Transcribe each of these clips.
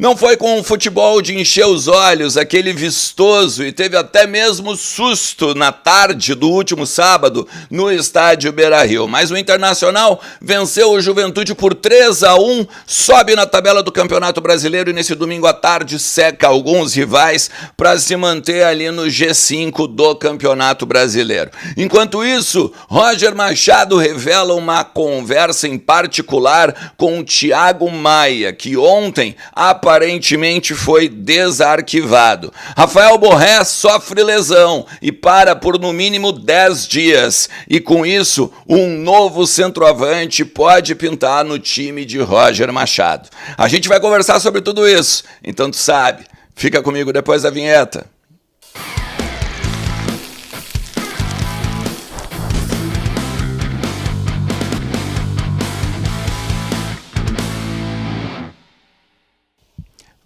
Não foi com um futebol de encher os olhos, aquele vistoso, e teve até mesmo susto na tarde do último sábado no estádio Beira-Rio. Mas o Internacional venceu o Juventude por 3-1, sobe na tabela do Campeonato Brasileiro e nesse domingo à tarde seca alguns rivais para se manter ali no G5 do Campeonato Brasileiro. Enquanto isso, Roger Machado revela uma conversa em particular com o Thiago Maia, que ontem aparentemente foi desarquivado. Rafael Borré sofre lesão e para por no mínimo 10 dias. E com isso, um novo centroavante pode pintar no time de Roger Machado. A gente vai conversar sobre tudo isso, então tu sabe. Fica comigo depois da vinheta.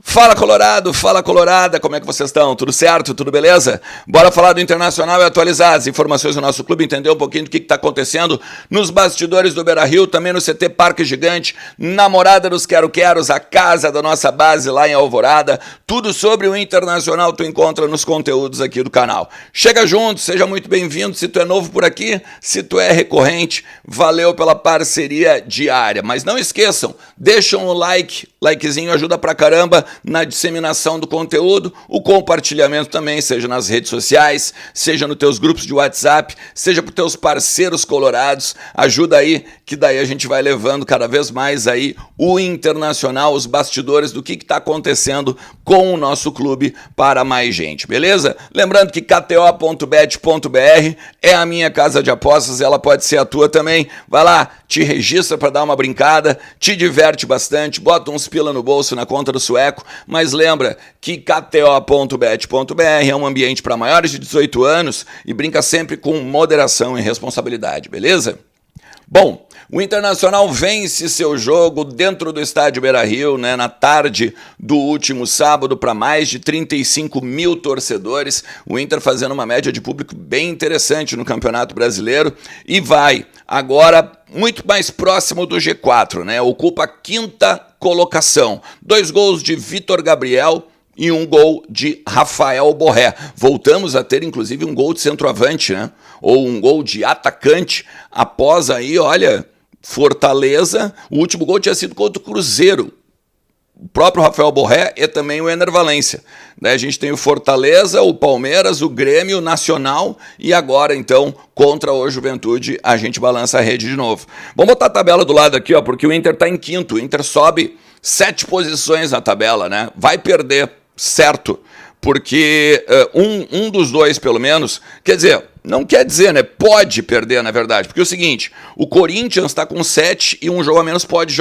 Fala Colorado, fala Colorada, como é que vocês estão? Tudo certo? Tudo beleza? Bora falar do Internacional e atualizar as informações do nosso clube, entender um pouquinho do que está acontecendo nos bastidores do Beira-Rio, também no CT Parque Gigante, na Morada dos Quero-Queros, a casa da nossa base lá em Alvorada. Tudo sobre o Internacional tu encontra nos conteúdos aqui do canal. Chega junto, seja muito bem-vindo, se tu é novo por aqui, se tu é recorrente, valeu pela parceria diária. Mas não esqueçam, deixam o likezinho ajuda pra caramba na disseminação do conteúdo, o compartilhamento também, seja nas redes sociais, seja nos teus grupos de WhatsApp, seja para os teus parceiros colorados, ajuda aí, que daí a gente vai levando cada vez mais aí o Internacional, os bastidores do que está acontecendo com o nosso clube para mais gente, beleza? Lembrando que kto.bet.br é a minha casa de apostas, ela pode ser a tua também, vai lá, te registra para dar uma brincada, te diverte bastante, bota uns pila no bolso na conta do sueco, mas lembra que kto.bet.br é um ambiente para maiores de 18 anos e brinca sempre com moderação e responsabilidade, beleza? Bom, o Internacional vence seu jogo dentro do estádio Beira-Rio, né, na tarde do último sábado para mais de 35 mil torcedores. O Inter fazendo uma média de público bem interessante no Campeonato Brasileiro e vai agora muito mais próximo do G4, né? Ocupa a quinta colocação. 2 gols de Vitor Gabriel e 1 gol de Rafael Borré. Voltamos a ter, inclusive, um gol de centroavante, né? Ou um gol de atacante após aí, olha, Fortaleza. O último gol tinha sido contra o Cruzeiro. O próprio Rafael Borré e também o Ener Valencia. A gente tem o Fortaleza, o Palmeiras, o Grêmio, o Nacional e agora, então, contra o Juventude, a gente balança a rede de novo. Vamos botar a tabela do lado aqui, ó, porque o Inter está em quinto. O Inter sobe 7 posições na tabela, né? Vai perder, certo, porque um dos dois, pelo menos, quer dizer, não quer dizer, né? Pode perder, na verdade, porque é o seguinte, o Corinthians está com 7 e um jogo a menos pode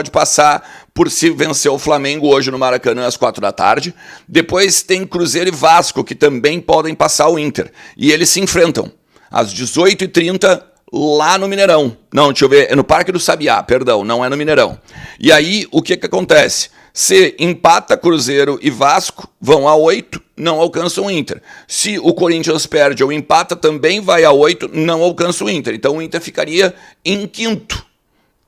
passar por se vencer o Flamengo hoje no Maracanã às 4 da tarde. Depois tem Cruzeiro e Vasco, que também podem passar o Inter, e eles se enfrentam às 18h30 lá no Mineirão. Não, deixa eu ver, é no Parque do Sabiá, perdão, não é no Mineirão. E aí, o que acontece? Se empata Cruzeiro e Vasco, vão a 8, não alcançam o Inter. Se o Corinthians perde ou empata, também vai a 8, não alcança o Inter. Então o Inter ficaria em quinto.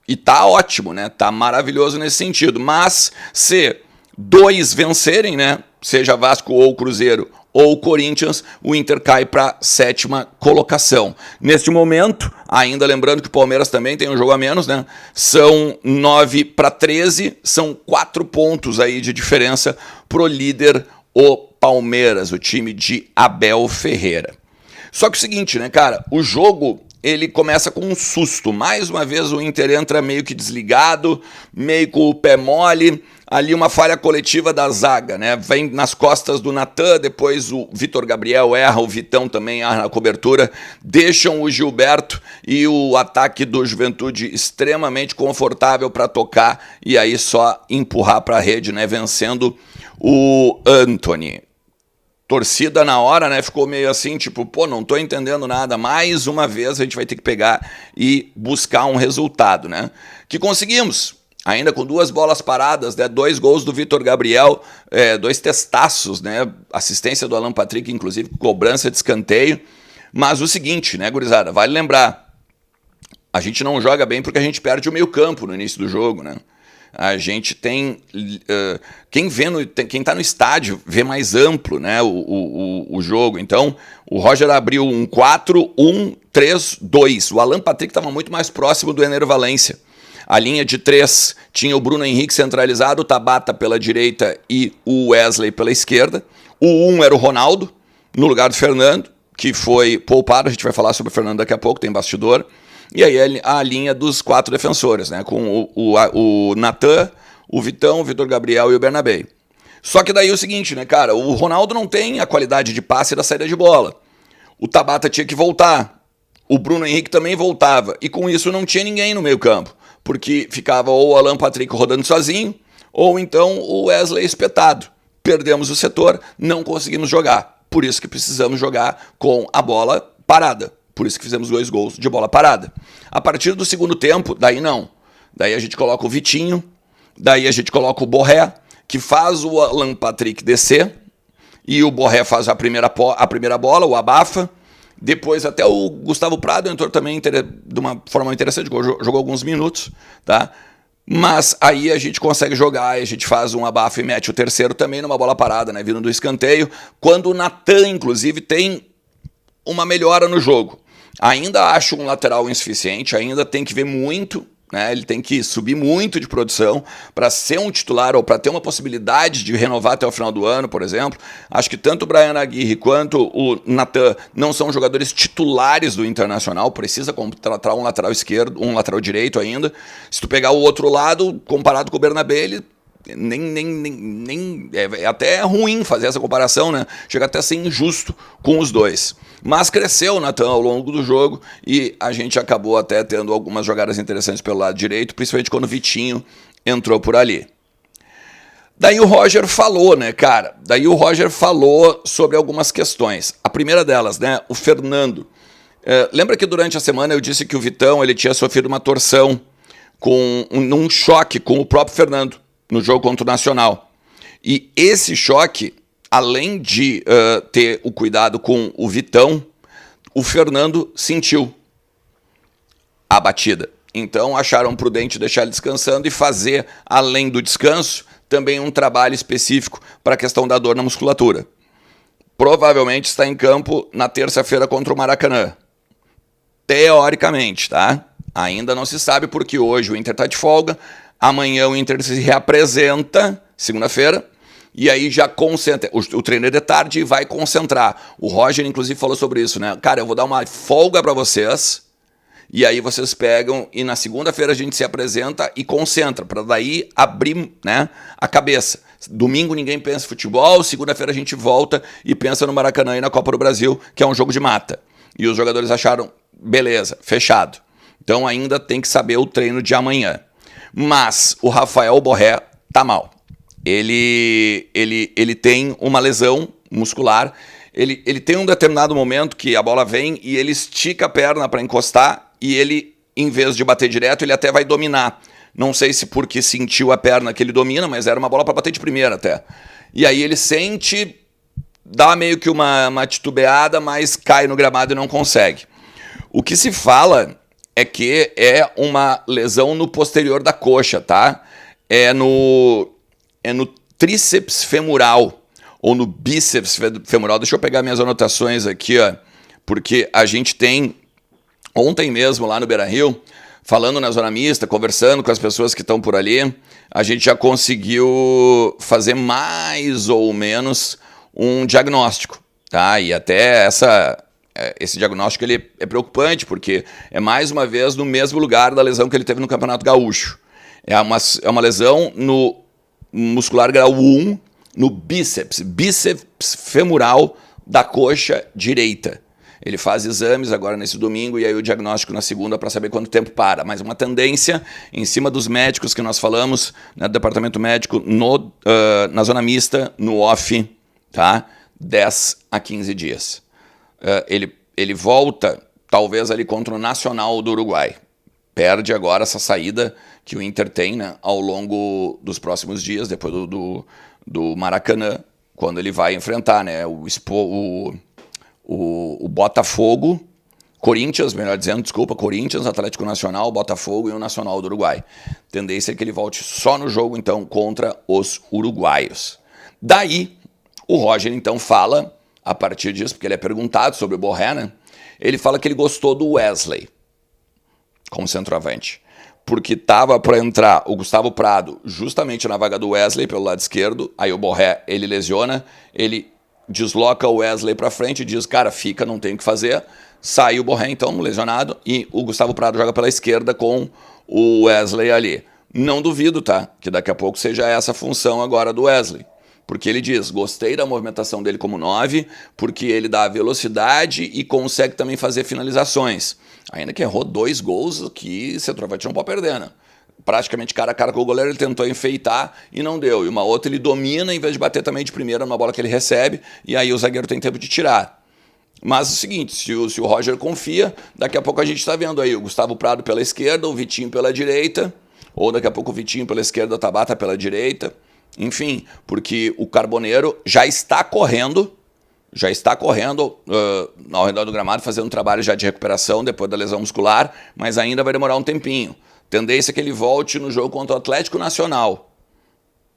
E tá ótimo, né? Tá maravilhoso nesse sentido. Mas se 2 vencerem, né? Seja Vasco ou Cruzeiro ou Corinthians, o Inter cai para a 7ª colocação. Neste momento, ainda lembrando que o Palmeiras também tem um jogo a menos, né? São 9-13, são 4 pontos aí de diferença pro líder, o Palmeiras, o time de Abel Ferreira. Só que o seguinte, né, cara? O jogo, ele começa com um susto. Mais uma vez o Inter entra meio que desligado, meio com o pé mole. Ali uma falha coletiva da zaga, né? Vem nas costas do Natan, depois o Vitor Gabriel erra, o Vitão também erra na cobertura, deixam o Gilberto e o ataque do Juventude extremamente confortável para tocar e aí só empurrar para a rede, né? Vencendo o Antony. Torcida na hora, né? Ficou meio assim, tipo, pô, não tô entendendo nada. Mais uma vez a gente vai ter que pegar e buscar um resultado, né? Que conseguimos. Ainda com 2 bolas paradas, né? 2 gols do Vitor Gabriel, 2 testaços, né? Assistência do Alan Patrick, inclusive, cobrança de escanteio. Mas o seguinte, né, gurizada? Vale lembrar, a gente não joga bem porque a gente perde o meio campo no início do jogo, né? a gente tem... quem está no estádio vê mais amplo, né, o jogo. Então, o Roger abriu um 4-1-3-2. O Alan Patrick estava muito mais próximo do Ener Valencia. A linha de 3 tinha o Bruno Henrique centralizado, o Tabata pela direita e o Wesley pela esquerda. O 1 era o Ronaldo, no lugar do Fernando, que foi poupado. A gente vai falar sobre o Fernando daqui a pouco, tem bastidor. E aí a linha dos 4 defensores, né? Com o Natan, o Vitão, o Vitor Gabriel e o Bernabé. Só que daí é o seguinte, né, cara? O Ronaldo não tem a qualidade de passe e da saída de bola. O Tabata tinha que voltar. O Bruno Henrique também voltava. E com isso não tinha ninguém no meio campo. Porque ficava ou o Alan Patrick rodando sozinho, ou então o Wesley espetado. Perdemos o setor, não conseguimos jogar. Por isso que precisamos jogar com a bola parada. Por isso que fizemos 2 gols de bola parada. A partir do segundo tempo, daí não. Daí a gente coloca o Vitinho, daí a gente coloca o Borré, que faz o Alan Patrick descer, e o Borré faz a primeira bola, o abafa. Depois até o Gustavo Prado entrou também de uma forma interessante, jogou alguns minutos, tá? Mas aí a gente consegue jogar, a gente faz um abafa e mete o terceiro também numa bola parada, né? Vindo do escanteio, quando o Natan, inclusive, tem uma melhora no jogo. Ainda acho um lateral insuficiente, ainda tem que ver muito, né? Ele tem que subir muito de produção para ser um titular ou para ter uma possibilidade de renovar até o final do ano, por exemplo. Acho que tanto o Brian Aguirre quanto o Natan não são jogadores titulares do Internacional, precisa contratar um lateral esquerdo, um lateral direito ainda. Se tu pegar o outro lado, comparado com o Bernabé, ele é até ruim fazer essa comparação, né? Chega até a ser injusto com os dois. Mas cresceu o Natan ao longo do jogo e a gente acabou até tendo algumas jogadas interessantes pelo lado direito, principalmente quando o Vitinho entrou por ali. Daí o Roger falou, né, cara? Daí o Roger falou sobre algumas questões. A primeira delas, né, o Fernando. Lembra que durante a semana eu disse que o Vitão ele tinha sofrido uma torção num choque com o próprio Fernando no jogo contra o Nacional. E esse choque, além de ter o cuidado com o Vitão, o Fernando sentiu a batida. Então acharam prudente deixar ele descansando e fazer, além do descanso, também um trabalho específico para a questão da dor na musculatura. Provavelmente está em campo na terça-feira contra o Maracanã. Teoricamente, tá? Ainda não se sabe porque hoje o Inter está de folga. Amanhã o Inter se reapresenta, segunda-feira, e aí já concentra. O treino é de tarde e vai concentrar. O Roger, inclusive, falou sobre isso, né? Cara, eu vou dar uma folga para vocês, e aí vocês pegam, e na segunda-feira a gente se apresenta e concentra, para daí abrir, né, a cabeça. Domingo ninguém pensa em futebol, segunda-feira a gente volta e pensa no Maracanã e na Copa do Brasil, que é um jogo de mata. E os jogadores acharam, beleza, fechado. Então ainda tem que saber o treino de amanhã. Mas o Rafael Borré tá mal. Ele tem uma lesão muscular. Ele tem um determinado momento que a bola vem e ele estica a perna para encostar e ele, em vez de bater direto, ele até vai dominar. Não sei se porque sentiu a perna que ele domina, mas era uma bola para bater de primeira até. E aí ele sente, dá meio que uma titubeada, mas cai no gramado e não consegue. O que se fala é que é uma lesão no posterior da coxa, tá? É no tríceps femoral, ou no bíceps femoral. Deixa eu pegar minhas anotações aqui, ó, porque a gente tem, ontem mesmo lá no Beira-Rio, falando na zona mista, conversando com as pessoas que estão por ali, a gente já conseguiu fazer mais ou menos um diagnóstico, tá? E até esse diagnóstico ele é preocupante, porque é mais uma vez no mesmo lugar da lesão que ele teve no Campeonato Gaúcho. É uma lesão no muscular grau 1, no bíceps femoral da coxa direita. Ele faz exames agora nesse domingo e aí o diagnóstico na segunda para saber quanto tempo para. Mas uma tendência em cima dos médicos que nós falamos, né, do departamento médico, na zona mista, no off, tá? 10 a 15 dias. Ele volta, talvez, ali contra o Nacional do Uruguai. Perde agora essa saída que o Inter tem, né, ao longo dos próximos dias, depois do Maracanã, quando ele vai enfrentar, né, o Botafogo Corinthians, melhor dizendo, desculpa, Corinthians, Atlético Nacional, Botafogo e o Nacional do Uruguai. Tendência é que ele volte só no jogo, então, contra os uruguaios. Daí, o Roger, então, fala, a partir disso, porque ele é perguntado sobre o Borré, né? Ele fala que ele gostou do Wesley como centroavante, porque estava para entrar o Gustavo Prado justamente na vaga do Wesley pelo lado esquerdo, aí o Borré, ele lesiona, ele desloca o Wesley para frente e diz, cara, fica, não tem o que fazer. Sai o Borré, então, lesionado, e o Gustavo Prado joga pela esquerda com o Wesley ali. Não duvido, tá? Que daqui a pouco seja essa a função agora do Wesley. Porque ele diz, gostei da movimentação dele como 9, porque ele dá velocidade e consegue também fazer finalizações. Ainda que errou 2 gols que centroavante não pode perder, né? Praticamente cara a cara com o goleiro, ele tentou enfeitar e não deu. E uma outra ele domina em vez de bater também de primeira numa bola que ele recebe, e aí o zagueiro tem tempo de tirar. Mas é o seguinte, se o Roger confia, daqui a pouco a gente está vendo aí o Gustavo Prado pela esquerda, o Vitinho pela direita, ou daqui a pouco o Vitinho pela esquerda, o Tabata pela direita, enfim, porque o Carboneiro já está correndo ao redor do gramado, fazendo um trabalho já de recuperação depois da lesão muscular, mas ainda vai demorar um tempinho. Tendência é que ele volte no jogo contra o Atlético Nacional,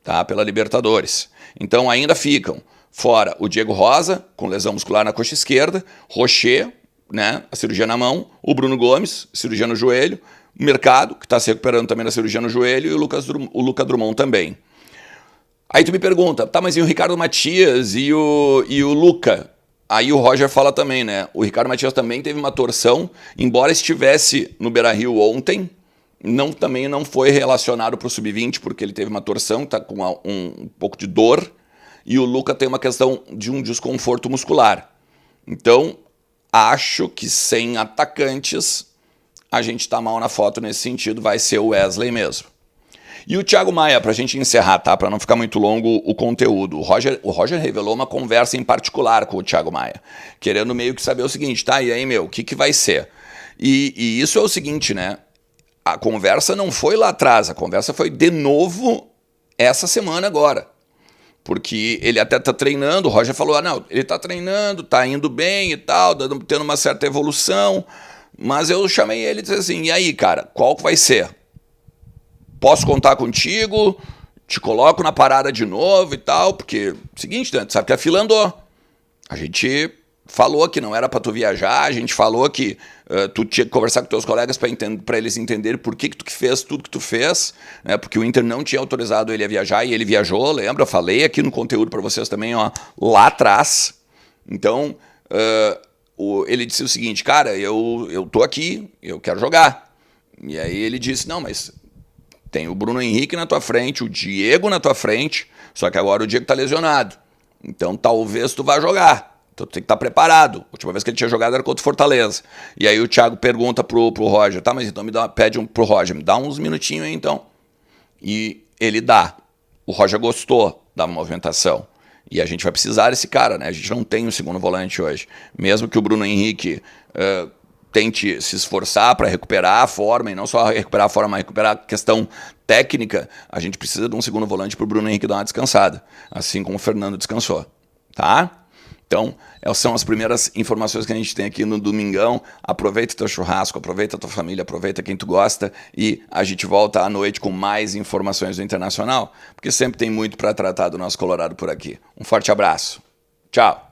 tá? Pela Libertadores. Então ainda ficam fora o Diego Rosa, com lesão muscular na coxa esquerda, Rocher, né, a cirurgia na mão, o Bruno Gomes, cirurgia no joelho, o Mercado, que está se recuperando também da cirurgia no joelho, e o Lucas Drummond também. Aí tu me pergunta, tá, mas e o Ricardo Matias e o Luca? Aí o Roger fala também, né, o Ricardo Matias também teve uma torção, embora estivesse no Beira-Rio ontem, também não foi relacionado para o Sub-20, porque ele teve uma torção, está com um pouco de dor, e o Luca tem uma questão de um desconforto muscular. Então, acho que sem atacantes, a gente está mal na foto nesse sentido, vai ser o Wesley mesmo. E o Thiago Maia, para a gente encerrar, tá? Para não ficar muito longo o conteúdo. O Roger revelou uma conversa em particular com o Thiago Maia, querendo meio que saber o seguinte, tá? E aí, meu, o que vai ser? E isso é o seguinte, né? A conversa não foi lá atrás, a conversa foi de novo essa semana agora. Porque ele até tá treinando, o Roger falou, não, ele tá treinando, tá indo bem e tal, tendo uma certa evolução, mas eu chamei ele e disse assim, e aí, cara, qual que vai ser? Posso contar contigo? Te coloco na parada de novo e tal, porque, seguinte, né, tu sabe que a fila andou. A gente falou que não era para tu viajar, a gente falou que tu tinha que conversar com teus colegas para eles entenderem por que tu fez tudo que tu fez, né? Porque o Inter não tinha autorizado ele a viajar e ele viajou, lembra? Eu falei aqui no conteúdo para vocês também, ó, lá atrás. Então, ele disse o seguinte, cara, eu tô aqui, eu quero jogar. E aí ele disse, não, mas tem o Bruno Henrique na tua frente, o Diego na tua frente, só que agora o Diego tá lesionado. Então talvez tu vá jogar. Então tu tem que estar preparado. A última vez que ele tinha jogado era contra o Fortaleza. E aí o Thiago pergunta pro Roger, tá, mas então pede pro Roger, me dá uns minutinhos aí então. E ele dá. O Roger gostou da movimentação. E a gente vai precisar desse cara, né? A gente não tem um segundo volante hoje. Mesmo que o Bruno Henrique tente se esforçar para recuperar a forma, e não só recuperar a forma, mas recuperar a questão técnica, a gente precisa de um segundo volante pro Bruno Henrique dar uma descansada. Assim como o Fernando descansou. Tá? Então, essas são as primeiras informações que a gente tem aqui no Domingão. Aproveita teu churrasco, aproveita tua família, aproveita quem tu gosta e a gente volta à noite com mais informações do Internacional, porque sempre tem muito para tratar do nosso Colorado por aqui. Um forte abraço. Tchau.